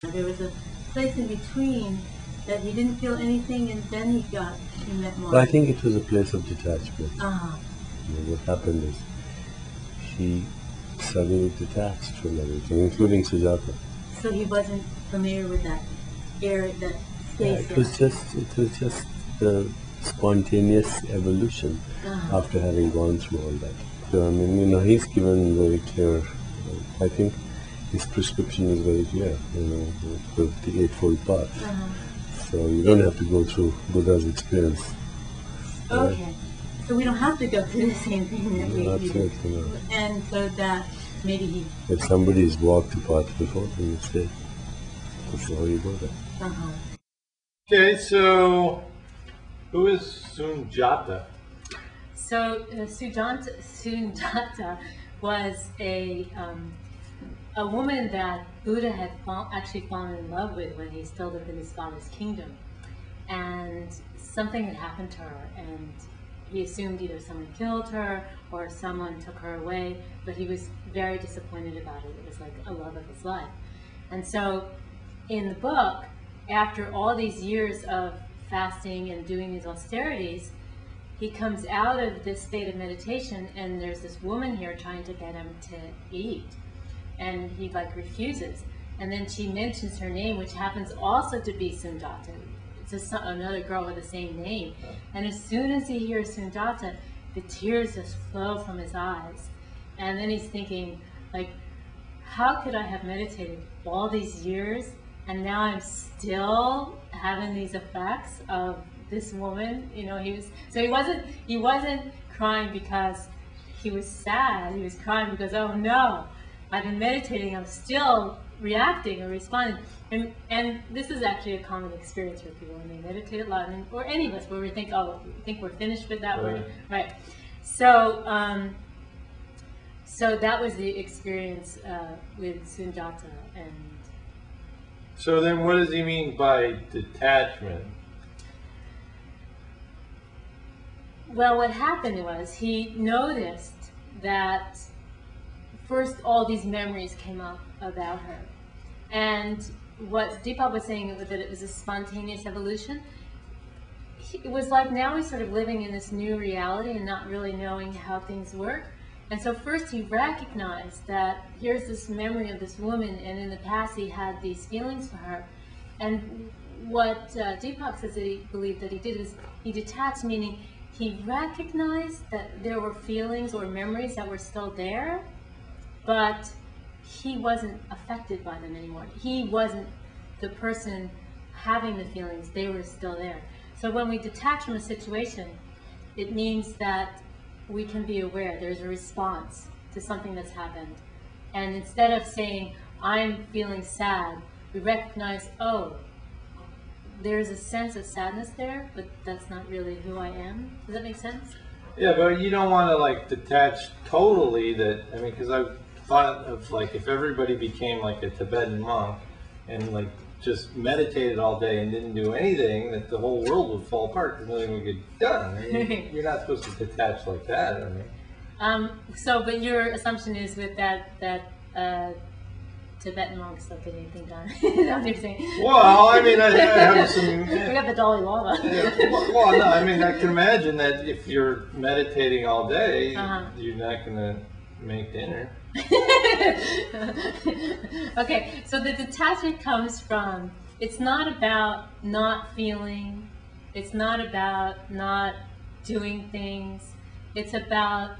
There was a place in between that he didn't feel anything, and then he met more. I think it was a place of detachment. What happened is he suddenly detached from everything, including Sujata. So he wasn't familiar with that area, that space. It was just the spontaneous evolution after having gone through all that. So I mean, he's given very clear. I think his prescription is very clear. With the Eightfold Path. So you don't have to go through Buddha's experience. Okay. Right? So we don't have to go through the same thing that we absolutely not. And so that maybe he... If somebody's walked the path before, then you stay before you go there. Okay, so who is Sujata? So Sujata was a woman that Buddha had actually fallen in love with when he still lived in his father's kingdom. And something had happened to her, and he assumed either someone killed her or someone took her away, but he was very disappointed about it. It was like a love of his life. And so in the book, after all these years of fasting and doing these austerities, he comes out of this state of meditation, and there's this woman here trying to get him to eat. And he refuses. And then she mentions her name, which happens also to be Sujata. It's another girl with the same name. And as soon as he hears Sujata, the tears just flow from his eyes. And then he's thinking, how could I have meditated all these years and now I'm still having these effects of this woman? He wasn't crying because he was sad. He was crying because, oh no, I've been meditating, I'm still reacting or responding. And this is actually a common experience for people when they meditate a lot, or any of us, where we think, oh, we think we're finished with that one. Right. So, so that was the experience with Sujata. And so then what does he mean by detachment? Well, what happened was he noticed that first all these memories came up about her. And what Deepak was saying, that it was a spontaneous evolution, it was like now he's sort of living in this new reality and not really knowing how things work. And so first he recognized that here's this memory of this woman, and in the past he had these feelings for her. And what Deepak says that he believed that he did is he detached, meaning he recognized that there were feelings or memories that were still there, but he wasn't affected by them anymore. He wasn't the person having the feelings, they were still there. So when we detach from a situation, it means that we can be aware there's a response to something that's happened. And instead of saying, I'm feeling sad, we recognize, oh, there's a sense of sadness there, but that's not really who I am. Does that make sense? Yeah, but you don't want to detach totally because I've thought of if everybody became like a Tibetan monk and just meditated all day and didn't do anything, that the whole world would fall apart because nothing would get done. You're not supposed to detach like that. But your assumption is with that Tibetan monks don't get anything done. Is that what you're saying? Well, I have some... We got the Dalai Lama. Well, no, I can imagine that if you're meditating all day, you're not going to make dinner. Okay, so the detachment comes from, it's not about not feeling, it's not about not doing things, it's about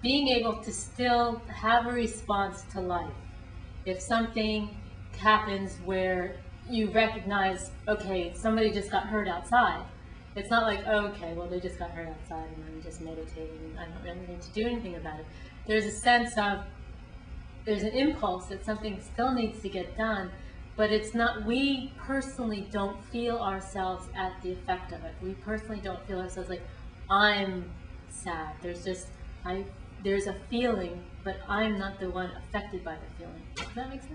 being able to still have a response to life. If something happens where you recognize, okay, somebody just got hurt outside, it's not like, oh, okay, well, they just got hurt outside and I'm just meditating and I don't really need to do anything about it. There's a sense of, there's an impulse that something still needs to get done, but it's not, we personally don't feel ourselves at the effect of it. We personally don't feel ourselves like, I'm sad. There's just, there's a feeling, but I'm not the one affected by the feeling. Does that make sense?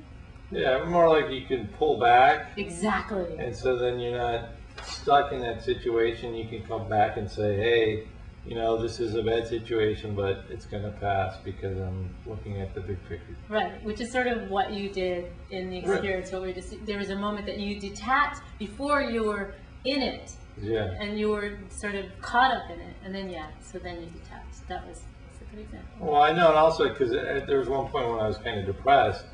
Yeah, more like you can pull back. Exactly. And so then you're not stuck in that situation. You can come back and say, hey, you know, this is a bad situation, but it's going to pass because I'm looking at the big picture. Right, which is sort of what you did in the experience. Right. What we just, there was a moment that you detached before you were in it, Yeah. and you were sort of caught up in it, and then so then you detached. That's a good example. Well, I know, and also because there was one point when I was kind of depressed,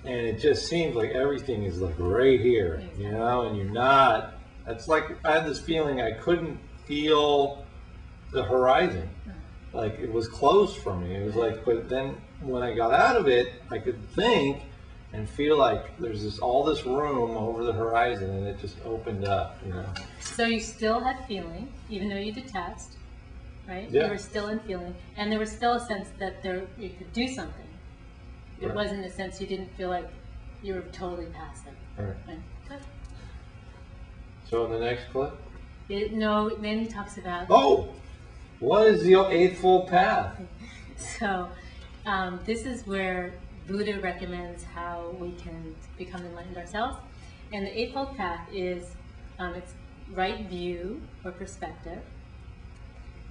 and it just seemed like everything is like right here, Exactly. you know, and you're not. It's like I had this feeling I couldn't feel the horizon. Like it was closed for me. It was like, but then when I got out of it, I could think and feel like there's all this room over the horizon, and it just opened up, you know. So you still had feeling, even though you detached, right? Yeah. You were still in feeling, and there was still a sense that you could do something. It Right. wasn't a sense you didn't feel like you were totally passive. Right. Right. Good. So in the next clip. No, then he talks about. Oh, what is the Eightfold Path? So this is where Buddha recommends how we can become enlightened ourselves. And the Eightfold Path is it's right view or perspective,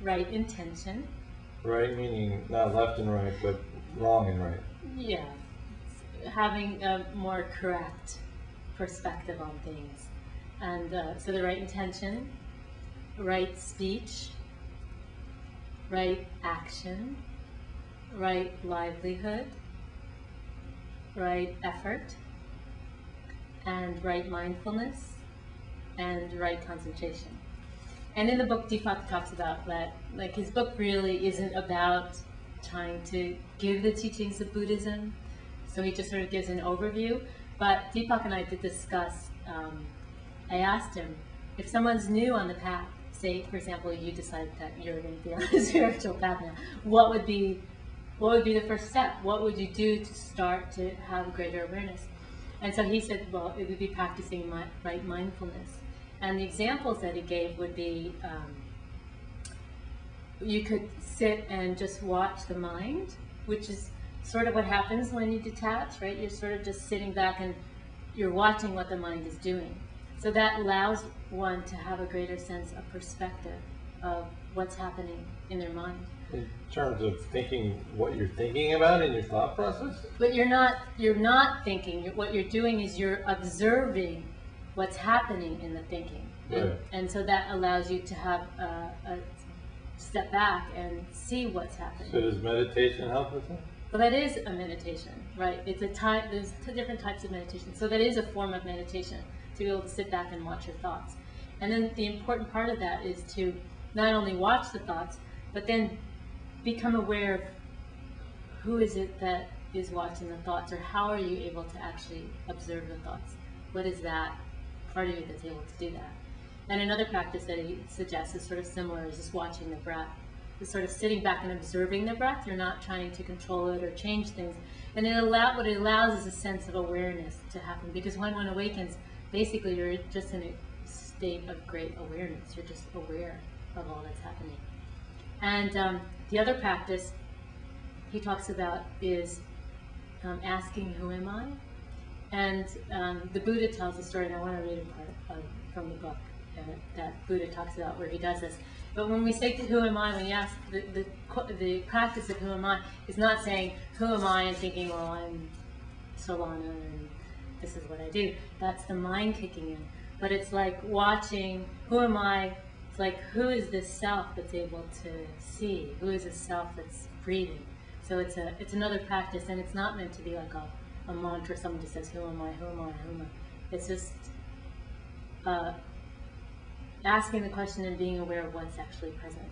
right intention. Right meaning not left and right, but wrong and right. Yeah, having a more correct perspective on things. And so the right intention, right speech, right action, right livelihood, right effort, and right mindfulness, and right concentration. And in the book, Deepak talks about that, like his book really isn't about trying to give the teachings of Buddhism, so he just sort of gives an overview. But Deepak and I did discuss, I asked him, if someone's new on the path, say, for example, you decide that you're going to be on the spiritual path now, what would be the first step? What would you do to start to have greater awareness? And so he said, well, it would be practicing right mindfulness. And the examples that he gave would be, you could sit and just watch the mind, which is sort of what happens when you detach, right? You're sort of just sitting back and you're watching what the mind is doing. So that allows one to have a greater sense of perspective of what's happening in their mind. In terms of thinking what you're thinking about in your thought process? But you're not thinking. What you're doing is you're observing what's happening in the thinking. Right. And so that allows you to have a step back and see what's happening. So does meditation help with that? Well, that is a meditation, right? It's a type. There's two different types of meditation. So that is a form of meditation, to be able to sit back and watch your thoughts. And then the important part of that is to not only watch the thoughts, but then become aware of who is it that is watching the thoughts, or how are you able to actually observe the thoughts? What is that part of you that's able to do that? And another practice that he suggests is sort of similar, is just watching the breath. It's sort of sitting back and observing the breath. You're not trying to control it or change things. And what it allows is a sense of awareness to happen, because when one awakens, basically you're just in a state of great awareness. You're just aware of all that's happening. And the other practice he talks about is asking, who am I? And the Buddha tells a story, and I want to read a part from the book that Buddha talks about where he does this. But when we say who am I, when you ask, the practice of who am I is not saying who am I and thinking, well, I'm Solana and this is what I do. That's the mind kicking in. But it's like watching, who am I? It's like, who is this self that's able to see? Who is this self that's breathing? So it's another practice, and it's not meant to be like a mantra. Someone just says, who am I, who am I, who am I? It's just asking the question and being aware of what's actually present.